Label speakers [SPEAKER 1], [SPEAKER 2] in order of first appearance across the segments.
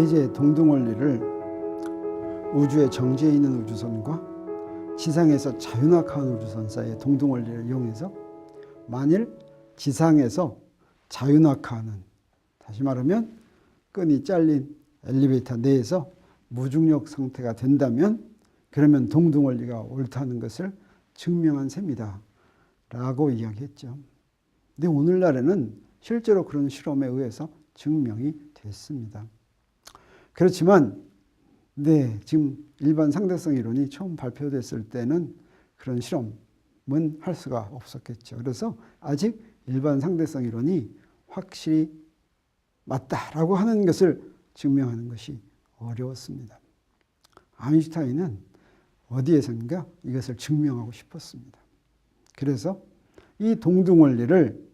[SPEAKER 1] 이제 동등원리를 우주의 정지해 있는 우주선과 지상에서 자유낙하한 우주선 사이의 동등원리를 이용해서 만일 지상에서 자유낙하하는, 다시 말하면 끈이 잘린 엘리베이터 내에서 무중력 상태가 된다면 그러면 동등원리가 옳다는 것을 증명한 셈이다 라고 이야기했죠. 근데 오늘날에는 실제로 그런 실험에 의해서 증명이 됐습니다. 그렇지만 지금 일반 상대성 이론이 처음 발표됐을 때는 그런 실험은 할 수가 없었겠죠. 그래서 아직 일반 상대성 이론이 확실히 맞다라고 하는 것을 증명하는 것이 어려웠습니다. 아인슈타인은 어디에선가 이것을 증명하고 싶었습니다. 그래서 이 동등원리는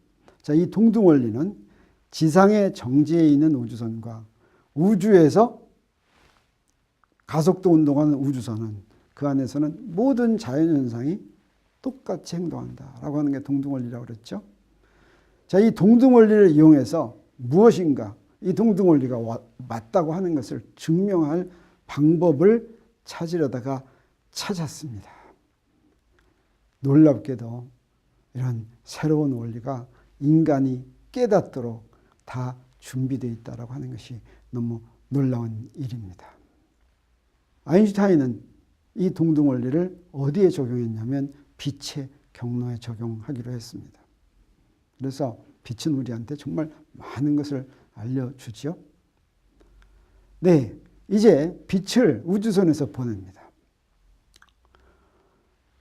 [SPEAKER 1] 지상의 정지해 있는 우주선과 우주에서 가속도 운동하는 우주선은 그 안에서는 모든 자연현상이 똑같이 행동한다라고 하는 게 동등원리라고 그랬죠. 자, 이 동등원리를 이용해서 무엇인가 이 동등원리가 맞다고 하는 것을 증명할 방법을 찾으려다가 찾았습니다. 놀랍게도 이런 새로운 원리가 인간이 깨닫도록 다 준비되어 있다고 하는 것이 너무 놀라운 일입니다. 아인슈타인은 이 동등원리를 어디에 적용했냐면 빛의 경로에 적용하기로 했습니다. 그래서 빛은 우리한테 정말 많은 것을 알려주죠. 이제 빛을 우주선에서 보냅니다.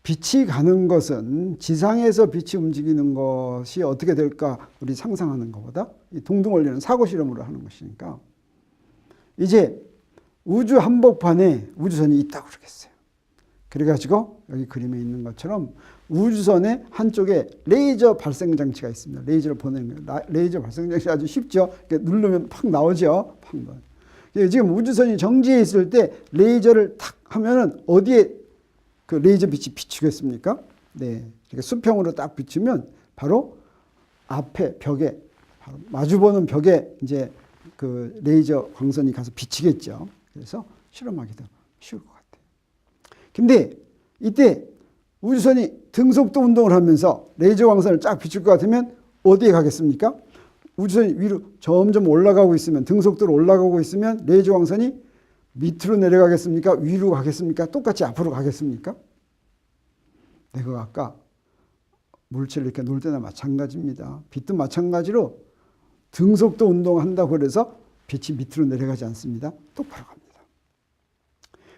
[SPEAKER 1] 빛이 가는 것은 지상에서 빛이 움직이는 것이 어떻게 될까 우리 상상하는 것보다 이 동등원리는 사고실험으로 하는 것이니까 이제 우주 한복판에 우주선이 있다고 그러겠어요. 그래가지고 여기 그림에 있는 것처럼 우주선의 한쪽에 레이저 발생장치가 있습니다. 레이저를 보내는 거예요. 레이저 발생장치 아주 쉽죠. 이렇게 누르면 팍 나오죠. 지금 우주선이 정지해 있을 때 레이저를 탁 하면은 어디에 그 레이저 빛이 비추겠습니까? 이렇게 수평으로 딱 비추면 바로 앞에 벽에, 바로 마주보는 벽에 이제 그 레이저 광선이 가서 비치겠죠. 그래서 실험하기도 쉬울 것 같아요. 근데 이때 우주선이 등속도 운동을 하면서 레이저 광선을 쫙 비출 것 같으면 어디에 가겠습니까? 우주선이 위로 점점 올라가고 있으면, 등속도로 올라가고 있으면 레이저 광선이 밑으로 내려가겠습니까? 위로 가겠습니까? 똑같이 앞으로 가겠습니까? 내가 아까 물체를 이렇게 놓을 때나 마찬가지입니다. 빛도 마찬가지로 등속도 운동한다고 그래서 빛이 밑으로 내려가지 않습니다. 똑바로 갑니다.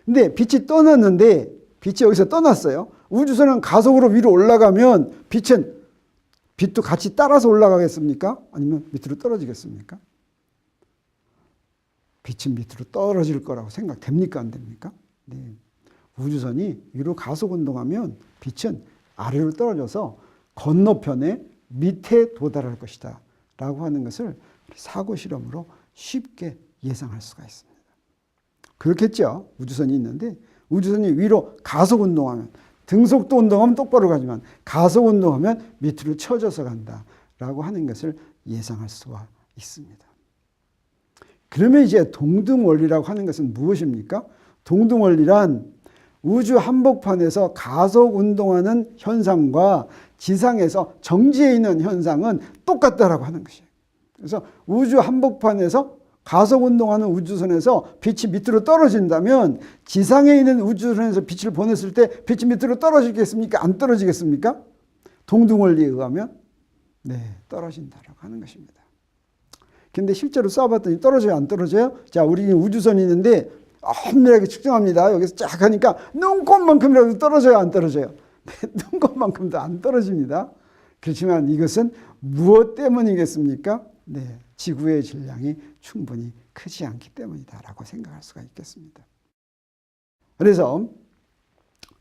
[SPEAKER 1] 근데 빛이 떠났는데, 빛이 여기서 떠났어요. 우주선은 가속으로 위로 올라가면 빛도 같이 따라서 올라가겠습니까? 아니면 밑으로 떨어지겠습니까? 빛은 밑으로 떨어질 거라고 생각됩니까? 안 됩니까? 우주선이 위로 가속 운동하면 빛은 아래로 떨어져서 건너편에 밑에 도달할 것이다 라고 하는 것을 사고 실험으로 쉽게 예상할 수가 있습니다. 그렇겠죠. 우주선이 있는데 우주선이 위로 가속 운동하면, 등속도 운동하면 똑바로 가지만 가속 운동하면 밑으로 쳐져서 간다라고 하는 것을 예상할 수가 있습니다. 그러면 이제 동등원리라고 하는 것은 무엇입니까? 동등원리란 우주 한복판에서 가속 운동하는 현상과 지상에서 정지해 있는 현상은 똑같다라고 하는 것이에요. 그래서 우주 한복판에서 가속 운동하는 우주선에서 빛이 밑으로 떨어진다면 지상에 있는 우주선에서 빛을 보냈을 때 빛이 밑으로 떨어지겠습니까? 안 떨어지겠습니까? 동등원리에 의하면 떨어진다라고 하는 것입니다. 근데 실제로 쏴봤더니 떨어져요, 안 떨어져요? 자, 우리 우주선이 있는데 엄밀하게 측정합니다. 여기서 쫙 하니까 눈곱만큼이라도 떨어져요, 안 떨어져요? 눈곱만큼도 안 떨어집니다. 그렇지만 이것은 무엇 때문이겠습니까? 지구의 질량이 충분히 크지 않기 때문이다라고 생각할 수가 있겠습니다. 그래서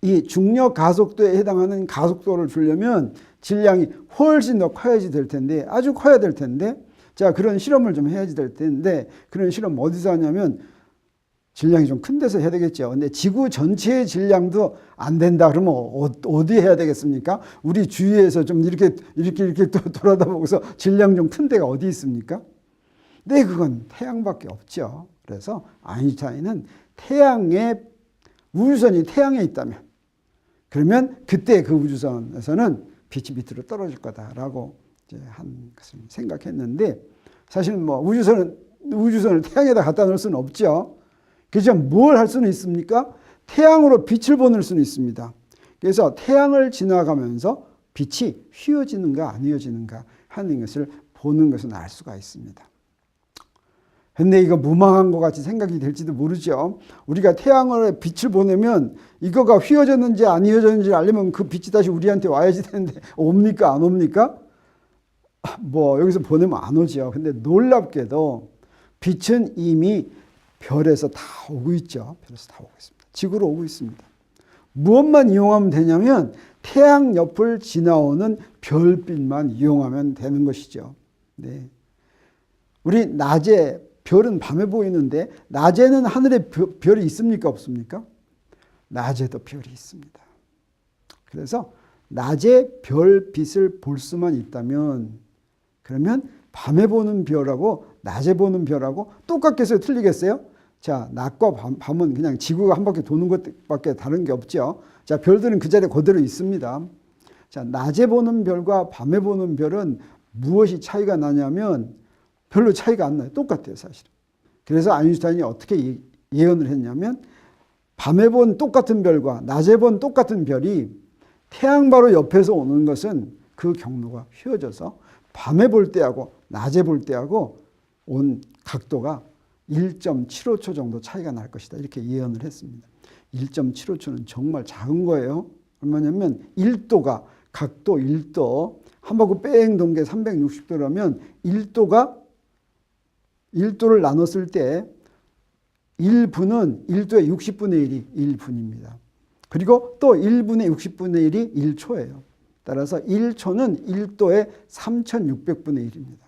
[SPEAKER 1] 이 중력 가속도에 해당하는 가속도를 주려면 질량이 훨씬 더 커야지 될 텐데, 아주 커야 될 텐데, 자, 그런 실험을 좀 해야지 될 텐데, 그런 실험 어디서 하냐면 질량이 좀 큰 데서 해야 되겠죠. 근데 지구 전체의 질량도 안 된다 그러면 어디 해야 되겠습니까? 우리 주위에서 좀 이렇게 또 돌아다보고서 질량 좀 큰 데가 어디 있습니까? 네, 그건 태양밖에 없죠. 그래서 아인슈타인은 태양의 우주선이 태양에 있다면 그러면 그때 그 우주선에서는 빛이 밑으로 떨어질 거다라고 이제 한 것을 생각했는데 사실 뭐 우주선을 태양에다 갖다 놓을 수는 없죠. 그래서 뭘 할 수는 있습니까? 태양으로 빛을 보낼 수는 있습니다. 그래서 태양을 지나가면서 빛이 휘어지는가 안 휘어지는가 하는 것을 보는 것은 알 수가 있습니다. 근데 이거 무망한 것 같이 생각이 될지도 모르죠. 우리가 태양을 빛을 보내면 이거가 휘어졌는지 안 휘어졌는지 알려면 그 빛이 다시 우리한테 와야지 되는데 옵니까 안 옵니까? 뭐 여기서 보내면 안 오죠. 근데 놀랍게도 빛은 이미 별에서 다 오고 있죠. 별에서 다 오고 있습니다. 지구로 오고 있습니다. 무엇만 이용하면 되냐면 태양 옆을 지나오는 별빛만 이용하면 되는 것이죠. 네. 우리 낮에 별은 밤에 보이는데 낮에는 하늘에 별이 있습니까 없습니까? 낮에도 별이 있습니다. 그래서 낮에 별빛을 볼 수만 있다면 그러면 밤에 보는 별하고 낮에 보는 별하고 똑같겠어요? 틀리겠어요? 자, 낮과 밤은 그냥 지구가 한 바퀴 도는 것밖에 다른 게 없죠. 자, 별들은 그 자리에 그대로 있습니다. 자, 낮에 보는 별과 밤에 보는 별은 무엇이 차이가 나냐면 별로 차이가 안 나요. 똑같아요, 사실은. 그래서 아인슈타인이 어떻게 예언을 했냐면 밤에 본 똑같은 별과 낮에 본 똑같은 별이 태양 바로 옆에서 오는 것은 그 경로가 휘어져서 밤에 볼 때하고 낮에 볼 때하고 온 각도가 1.75초 정도 차이가 날 것이다. 이렇게 예언을 했습니다. 1.75초는 정말 작은 거예요. 얼마냐면 1도가 각도 1도 한 바퀴 뺑 돈 게 360도라면 1도를 나눴을 때 1분은 1도의 60분의 1이 1분입니다. 그리고 또 1분의 60분의 1이 1초예요. 따라서 1초는 1도의 3600분의 1입니다.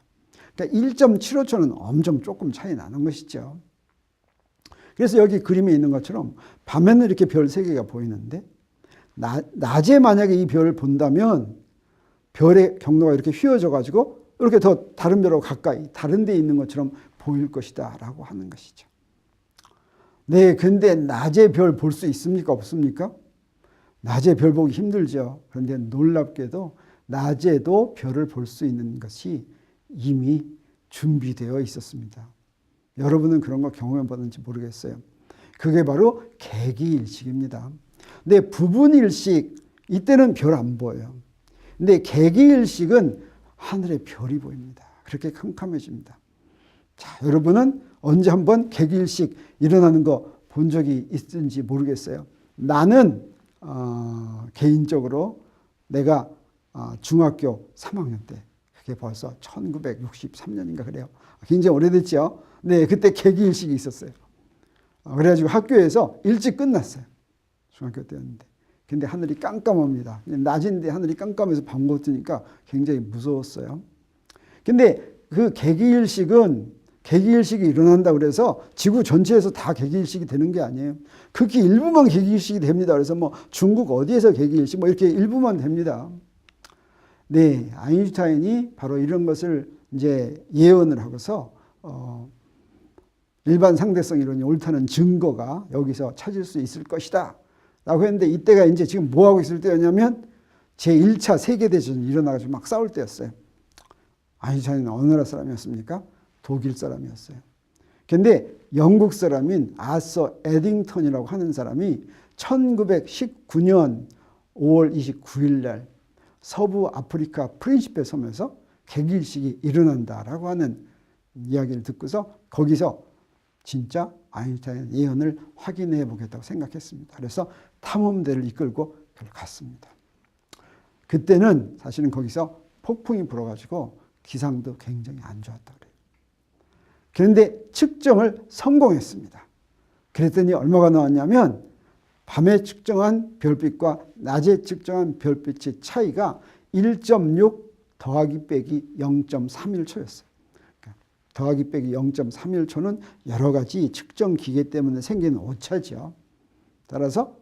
[SPEAKER 1] 그러니까 1.75초는 엄청 조금 차이 나는 것이죠. 그래서 여기 그림에 있는 것처럼 밤에는 이렇게 별 3개가 보이는데 낮에 만약에 이 별을 본다면 별의 경로가 이렇게 휘어져 가지고 이렇게 더 다른 별하고 가까이 다른 데 있는 것처럼 보일 것이다 라고 하는 것이죠. 네, 근데 낮에 별 볼 수 있습니까 없습니까? 낮에 별 보기 힘들죠. 그런데 놀랍게도 낮에도 별을 볼 수 있는 것이 이미 준비되어 있었습니다. 여러분은 그런 거 경험해 봤는지 모르겠어요. 그게 바로 개기일식입니다. 근데 부분일식 이때는 별 안 보여요. 근데 개기일식은 하늘에 별이 보입니다. 그렇게 캄캄해집니다. 자, 여러분은 언제 한번 개기일식 일어나는 거 본 적이 있는지 모르겠어요. 나는 개인적으로 내가 중학교 3학년 때 그게 벌써 1963년인가 그래요. 굉장히 오래됐죠. 네, 그때 개기일식이 있었어요. 그래가지고 학교에서 일찍 끝났어요. 중학교 때였는데. 근데 하늘이 깜깜합니다. 낮인데 하늘이 깜깜해서 밤고 뜨니까 굉장히 무서웠어요. 근데 그 개기일식이 일어난다 그래서 지구 전체에서 다 개기일식이 되는 게 아니에요. 극히 일부만 개기일식이 됩니다. 그래서 뭐 중국 어디에서 개기일식 뭐 이렇게 일부만 됩니다. 네, 아인슈타인이 바로 이런 것을 이제 예언을 하고서 일반 상대성 이론이 옳다는 증거가 여기서 찾을 수 있을 것이다 라고 했는데 이때가 이제 지금 뭐 하고 있을 때였냐면 제1차 세계대전이 일어나가지고 막 싸울 때였어요. 아인슈타인은 어느 나라 사람이었습니까? 독일 사람이었어요. 그런데 영국 사람인 아서 에딩턴이라고 하는 사람이 1919년 5월 29일 날 서부 아프리카 프린시페 섬에서 개기일식이 일어난다라고 하는 이야기를 듣고서 거기서 진짜 아인슈타인 예언을 확인해 보겠다고 생각했습니다. 그래서 탐험대를 이끌고 갔습니다. 그때는 사실은 거기서 폭풍이 불어가지고 기상도 굉장히 안 좋았다 그래요. 그런데 측정을 성공했습니다. 그랬더니 얼마가 나왔냐면 밤에 측정한 별빛과 낮에 측정한 별빛의 차이가 1.6 더하기 빼기 0.31초였어요. 그러니까 더하기 빼기 0.31초는 여러 가지 측정 기계 때문에 생기는 오차죠. 따라서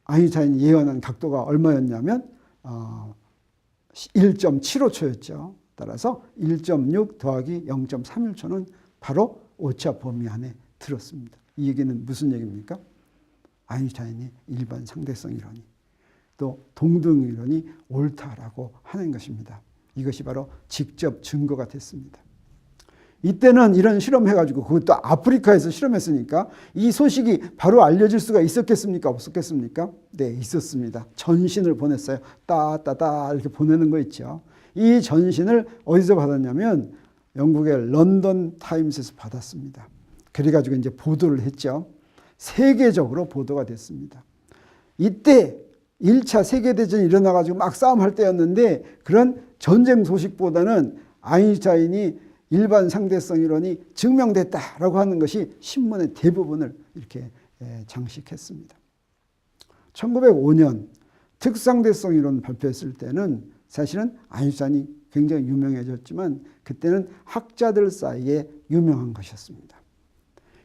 [SPEAKER 1] 아인슈타인이 예언한 각도가 얼마였냐면 1.75초였죠. 따라서 1.6 더하기 0.317초는 바로 오차 범위 안에 들었습니다. 이 얘기는 무슨 얘기입니까? 아인슈타인의 일반 상대성 이론이 또 동등 이론이 옳다라고 하는 것입니다. 이것이 바로 직접 증거가 됐습니다. 이때는 이런 실험해가지고 그것도 아프리카에서 실험했으니까 이 소식이 바로 알려질 수가 있었겠습니까? 없었겠습니까? 네, 있었습니다. 전신을 보냈어요. 따따따 이렇게 보내는 거 있죠. 이 전신을 어디서 받았냐면 영국의 런던 타임스에서 받았습니다. 그래가지고 이제 보도를 했죠. 세계적으로 보도가 됐습니다. 이때 1차 세계대전이 일어나가지고 막 싸움할 때였는데 그런 전쟁 소식보다는 아인슈타인이 일반 상대성 이론이 증명됐다라고 하는 것이 신문의 대부분을 이렇게 장식했습니다. 1905년 특상대성 이론 발표했을 때는 사실은 아인슈타인이 굉장히 유명해졌지만 그때는 학자들 사이에 유명한 것이었습니다.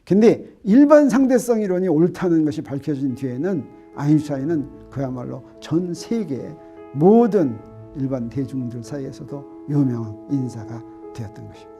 [SPEAKER 1] 근데 일반 상대성 이론이 옳다는 것이 밝혀진 뒤에는 아인슈타인은 그야말로 전 세계의 모든 일반 대중들 사이에서도 유명한 인사가 되었던 것입니다.